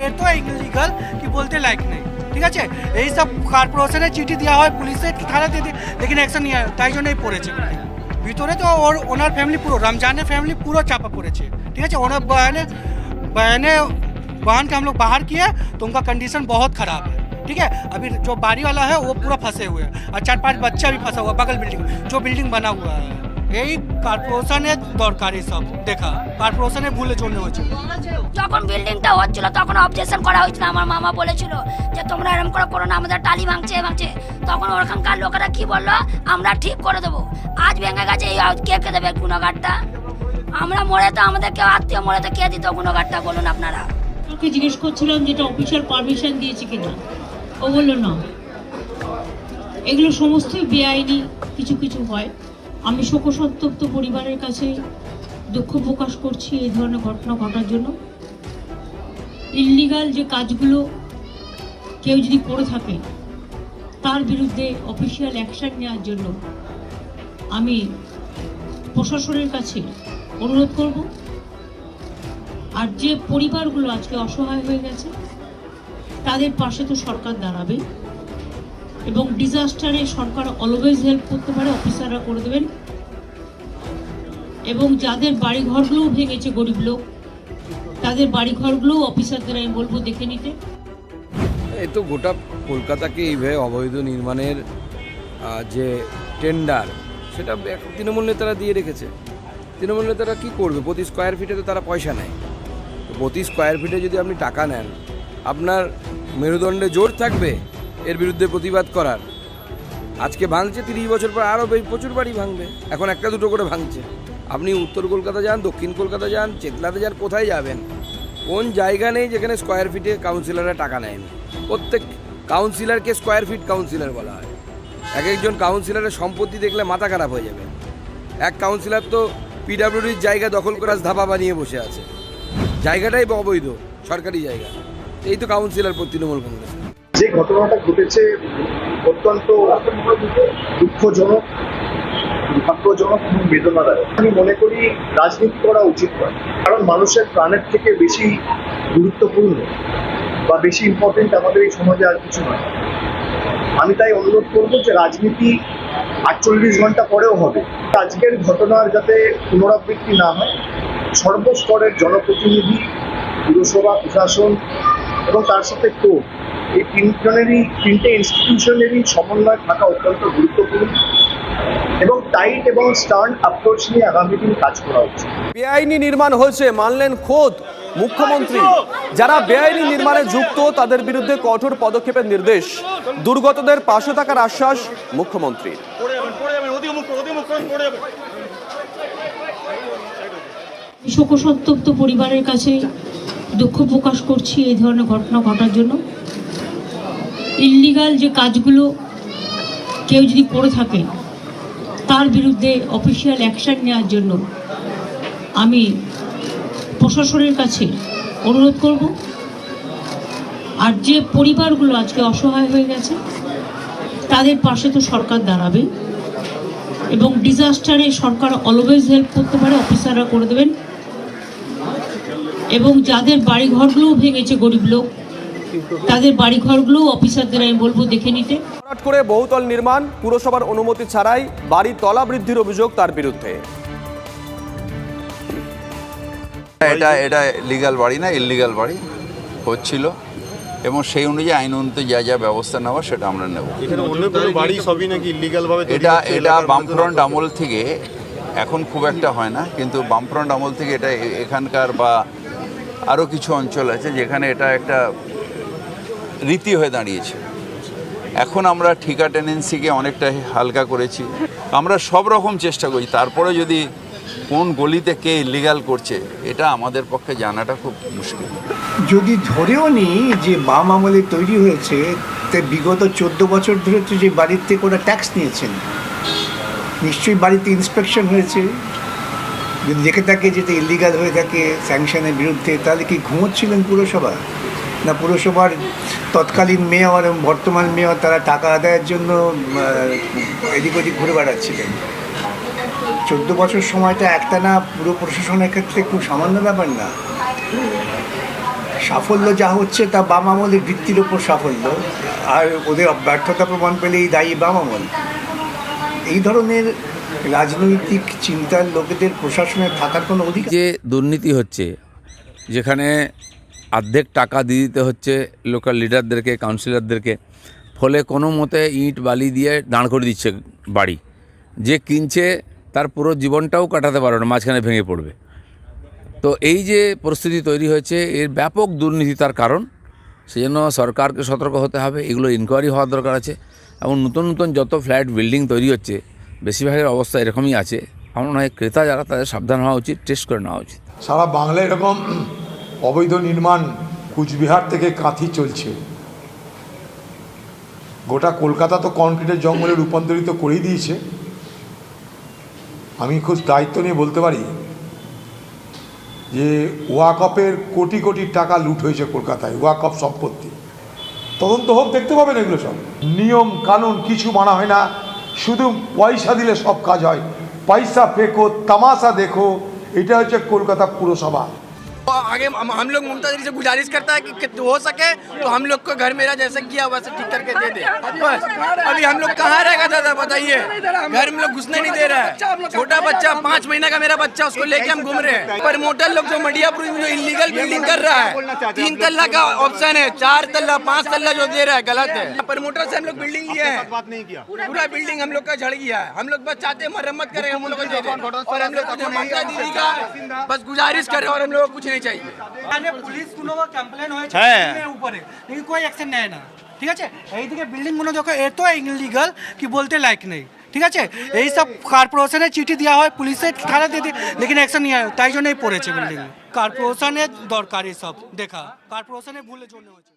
এর তো ইলিগাল কি বলতে লাইক নেই, ঠিক আছে। এই সব কর্পোরেশনে চিঠি দেওয়া হয়, পুলিশে থানাতে দিয়ে, লেকিন অ্যাকশন নিয়ে তাই জন্যই পড়েছে ভিতরে। তো ওনার ফ্যামিলি পুরো रमजान फैमिली पूरा चापा पड़े, ठीक है। ओनर बहन के हम लोग बाहर किए तो उनका कंडीशन बहुत ख़राब है, ठीक है। अभी जो बारी वाला है वो पूरा फंसे हुए हैं और 4-5 बच्चा भी फंसा हुआ बगल बिल्डिंग जो बिल्डिंग बना हुआ है। यही কর্পোরেশনের দরকারি সব দেখা, কর্পোরেশনে ভুলে জন্য হচ্ছে। যখন বিল্ডিংটা হচ্ছিল তখন অবজেকশন করা হয়েছিল, আমার মামা বলেছিল যে তোমরা এরকম করে করো না, আমাদের টালি ভাঙছে। তখন ওখানকার লোকেরা কি বললো, আমরা ঠিক করে দেবো। আজ ভেঙে গেছে, কে দেবে গুণগারটা? আমরা মরে তো আমাদের কেউ আত্মীয় মরে তো কে দিত গুণগারটা, বলুন আপনারা। ওকে জিজ্ঞেস করছিলাম যেটা অফিসিয়াল পারমিশন দিয়েছে কিনা, ও বললো না। এগুলো সমস্তই বেআইনি কিছু কিছু হয়। আমি শোকসন্তপ্ত পরিবারের কাছে দুঃখ প্রকাশ করছি এই ধরনের ঘটনা ঘটার জন্য। ইল্লিগাল যে কাজগুলো কেউ যদি করে থাকে তার বিরুদ্ধে অফিসিয়াল অ্যাকশন নেওয়ার জন্য আমি প্রশাসনের কাছে অনুরোধ করব। আর যে পরিবারগুলো আজকে অসহায় হয়ে গেছে তাদের পাশে তো সরকার দাঁড়াবে, এবং ডিজাস্টারে সরকার অলওয়েজ হেল্প করতে পারে, অফিসাররা করে দেবেন। এবং যাদের বাড়িঘরগুলোও ভেঙেছে গরিব লোক, তাদের বাড়িঘরগুলোও অফিসারদের আমি বলবো দেখে নিতে। এই তো গোটা কলকাতাকে এইভাবে অবৈধ নির্মাণের যে টেন্ডার, সেটা তৃণমূল নেতারা দিয়ে রেখেছে। তৃণমূল নেতারা কী করবে? প্রতি স্কোয়ার ফিটে তো তারা পয়সা নেয়। তো প্রতি স্কোয়ার ফিটে যদি আপনি টাকা নেন, আপনার মেরুদণ্ডে জোর থাকবে এর বিরুদ্ধে প্রতিবাদ করার। আজকে ভাঙছে, 30 বছর পর আরও প্রচুর বাড়ি ভাঙবে। এখন একটা দুটো করে ভাঙছে। আপনি উত্তর কলকাতা যান, দক্ষিণ কলকাতা যান, চেতলাতে যান, কোথায় যাবেন? কোন জায়গা নেই যেখানে স্কোয়ার ফিটে কাউন্সিলররা টাকা নেয়নি? প্রত্যেক কাউন্সিলরকে স্কোয়ার ফিট কাউন্সিলর বলা হয়। এক একজন কাউন্সিলরের সম্পত্তি দেখলে মাথা খারাপ হয়ে যাবে। এক কাউন্সিলর তো পিডাব্লিউডির জায়গা দখল করার ধাপা বানিয়ে বসে আছে। জায়গাটাই অবৈধ, সরকারি জায়গা। এই তো কাউন্সিলর তৃণমূল কংগ্রেস। যে ঘটনাটা ঘটেছে অত্যন্ত দুঃখজনক, দুর্ভাগ্যজনক এবং বেদনাদায়ক। আমি মনে করি রাজনীতি করা উচিত নয়, কারণ মানুষের প্রাণের থেকে বেশি গুরুত্বপূর্ণ বা বেশি ইম্পর্টেন্ট আমাদের এই সমাজে আর কিছু নয়। আমি তাই অনুরোধ করব যে রাজনীতি 48 ঘন্টা পরেও হবে। আজকের ঘটনার যাতে পুনরাবৃত্তি না হয়, সর্বস্তরের জনপ্রতিনিধি, পুরসভা, প্রশাসন এবং তার সাথে কোর্ট, এই তিনটে ইনস্টিটিউশনেরই সমন্বয় থাকা অত্যন্ত গুরুত্বপূর্ণ এবং টাইট এবং স্টার্ন অ্যাপ্রোচ নিয়ে আগামী দিন কাজ করা উচিত। বেআইনি নির্মাণ হয়েছে মানলেন খোদ মুখ্যমন্ত্রী। যারা বেআইনি নির্মাণে যুক্ত তাদের বিরুদ্ধে কঠোর পদক্ষেপের নির্দেশ। দুর্গতদের পাশে থাকার আশ্বাস মুখ্যমন্ত্রীর। শোকসন্তপ্ত পরিবারের কাছে দুঃখ প্রকাশ করছি এই ধরনের ঘটনা ঘটার জন্য। ইল্লিগাল যে কাজগুলো কেউ যদি করে থাকে তার বিরুদ্ধে অফিসিয়াল অ্যাকশন নেওয়ার জন্য আমি প্রশাসনের কাছে অনুরোধ করব। আর যে পরিবারগুলো আজকে অসহায় হয়ে গেছে তাদের পাশে তো সরকার দাঁড়াবে, এবং ডিজাস্টারে সরকার অলওয়েজ হেল্প করতে পারে, অফিসাররা করে দেবেন। এবং যাদের বাড়িঘরগুলোও ভেঙেছে গরিব লোক, তাদের বাড়িঘরগুলোও অফিসারদের আমি বলবো দেখে নিতে। হঠাৎ করে বহুতল নির্মাণ, পুরসভার অনুমতি ছাড়াই বাড়ির তলা বৃদ্ধির অভিযোগ তার বিরুদ্ধে। এটা লিগ্যাল বাড়ি না, ইললিগাল বাড়ি হচ্ছিল, এবং সেই অনুযায়ী আইন অনুযায়ী যা যা ব্যবস্থা নেওয়া সেটা আমরা নেব। এটা বামফ্রন্ট আমল থেকে, এখন খুব একটা হয় না, কিন্তু বামফ্রন্ট আমল থেকে এটা এখানকার বা আরও কিছু অঞ্চল আছে যেখানে এটা একটা রীতি হয়ে দাঁড়িয়েছে। এখন আমরা ঠিকা টেনেন্সিকে অনেকটা হালকা করেছি। আমরা সব রকম চেষ্টা করি, তারপরে যদি কোন গলিতে কে ইলিগাল করছে এটা আমাদের পক্ষে জানাটা খুব মুশকিল। যদি ধরেও নিই যে বাম আমলে তৈরি হয়েছে, তে বিগত 14 বছর ধরে তো যে বাড়ির থেকে ওরা ট্যাক্স নিয়েছেন, নিশ্চয়ই বাড়িতে ইন্সপেকশন হয়েছে। যদি দেখে থাকে যেটা ইলিগাল হয়ে থাকে স্যাংশনের বিরুদ্ধে, তাহলে কি ঘুমোচ্ছিলেন পুরসভা? না পুরসভার তৎকালীন মেয়র এবং বর্তমান মেয়র তারা টাকা আদায়ের জন্য এদিক ওদিক ঘুরে বেড়াচ্ছিলেন? 14 বছর সময়টা একটা না পুরো প্রশাসনের ক্ষেত্রে খুব সামান্য ব্যাপার না। সাফল্য যা হচ্ছে তা বাম আমলের ভিত্তির ওপর সাফল্য, আর ওদের ব্যর্থতা প্রমাণ পেলেই দায়ী বাম আমল। এই ধরনের রাজনৈতিক চিন্তার লোকেদের প্রশাসনে থাকার কোনো অধিকার যে দুর্নীতি হচ্ছে, যেখানে অর্ধেক টাকা দিয়ে দিতে হচ্ছে লোকাল লিডারদেরকে, কাউন্সিলরদেরকে, ফলে কোনো মতে ইট বালি দিয়ে দাঁড় করে দিচ্ছে বাড়ি। যে কিনছে তার পুরো জীবনটাও কাটাতে পারবে না, মাঝখানে ভেঙে পড়বে। তো এই যে পরিস্থিতি তৈরি হয়েছে, এর ব্যাপক দুর্নীতি তার কারণ। সেজন্য সরকারকে সতর্ক হতে হবে, এগুলো ইনকোয়ারি হওয়ার দরকার আছে। এবং নতুন নতুন যত ফ্ল্যাট বিল্ডিং তৈরি হচ্ছে বেশিরভাগের অবস্থা এরকমই আছে। আমার মনে হয় ক্রেতা যারা, তাদের সাবধান হওয়া উচিত, টেস্ট করে নেওয়া উচিত। সারা বাংলায় এরকম অবৈধ নির্মাণ কুচবিহার থেকে কাঁথি চলছে। গোটা কলকাতা তো কনক্রিটের জঙ্গলে রূপান্তরিত করেই দিয়েছে। আমি খুব দায়িত্ব নিয়ে বলতে পারি যে ওয়াকফের কোটি কোটি টাকা লুট হয়েছে কলকাতায়, ওয়াকফ সম্পত্তি। তদন্ত হোক, দেখতে পাবেন এগুলো সব। নিয়ম কানুন কিছু মানা হয় না, শুধু পয়সা দিলে সব কাজ হয়। পয়সা ফেঁকো, তামাশা দেখো, এটা হচ্ছে কলকাতা পুরসভা। आगे हम लोग ममता दीदी से गुजारिश करता है कि हो सके तो हम लोग को घर मेरा जैसे किया वैसे ठीक करके दे दे। बस अभी हम लोग कहाँ रहेगा दादा बताइए, घर में लोग घुसने नहीं दे रहा है। छोटा बच्चा 5 महीना का मेरा बच्चा, उसको लेके हम घूम रहे हैं। प्रमोटर लोग जो मडियापुर में जो इलीगल बिल्डिंग कर रहा है, 3 तल्ला का ऑप्शन है, 4 तल्ला 5 तल्ला जो दे रहा है गलत है। प्रमोटर से हम लोग बिल्डिंग लिए हैं, पूरा बिल्डिंग हम लोग का झड़ गया है। हम लोग बस चाहते हैं मरम्मत करें, हम लोग को दे दें। और हम लोग को जो ममता दीदी का बस गुजारिश करें, और हम लोग को कुछ नहीं चाहिए। পুলিশ কোনো কমপ্লেন হয়েছে উপরে, কিন্তু কোই অ্যাকশন নেয় না। ঠিক আছে, এইদিকে বিল্ডিংগুলো দেখো এত ইনলিগাল কি বলতে লাইক নেই। ঠিক আছে, এই সব কর্পোরেশনের চিঠি দেওয়া হয়, পুলিশের থানা দিয়ে দিই, লেকিন অ্যাকশন নিয়ে তাই জন্যই পড়েছে বিল্ডিং। কর্পোরেশনের দরকার, এই সব দেখা কর্পোরেশনের ভুলের জন্য হয়েছে।